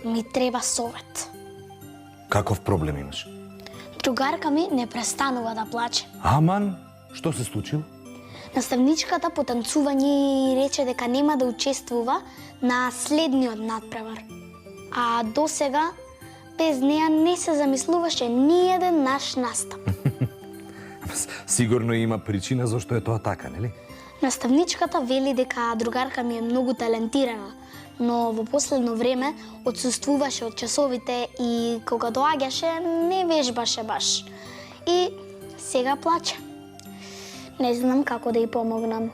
ми треба совет. Каков проблем имаш? Другарка ми не престанува да плаче. Аман, што се случило? Наставничката по танцување рече дека нема да учествува на следниот надпревар. А до сега, без неа не се замислуваше ни еден наш настап. Сигурно има причина зашто е тоа така, нели? Наставничката вели дека другарка ми е многу талентирана, но во последно време отсуствуваше од часовите и кога доаѓаше не вежбаше баш. И сега плаче. Не знам како да ја помогнам.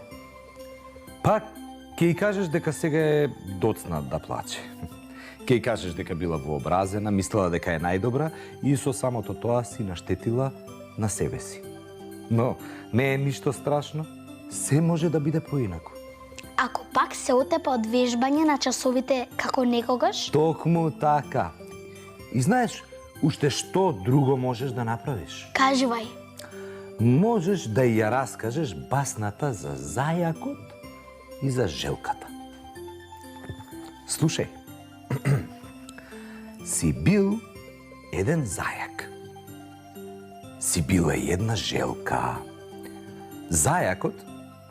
Па, ќе ја кажеш дека сега е доцнат да плаче. Ќе ја кажеш дека била вообразена, мислела дека е најдобра и со самото тоа си наштетила на себе си. Но не е ништо страшно, се може да биде поинаку. Ако пак се отепа од вежбање на часовите како некогаш, Токму така. И знаеш, уште што друго можеш да направиш? кажувај. Можеш да ја раскажеш басната за зајакот и за желката. Слушај. Си бил еден зајак. Си била една желка. Зајакот,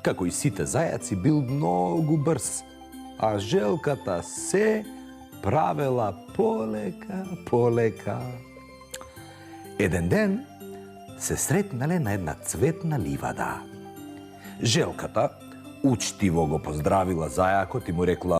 како и сите зајаци, бил многу брз, а желката се правела полека. Еден ден се сретнале на една цветна ливада. Желката учтиво го поздравила зајакот и му рекла: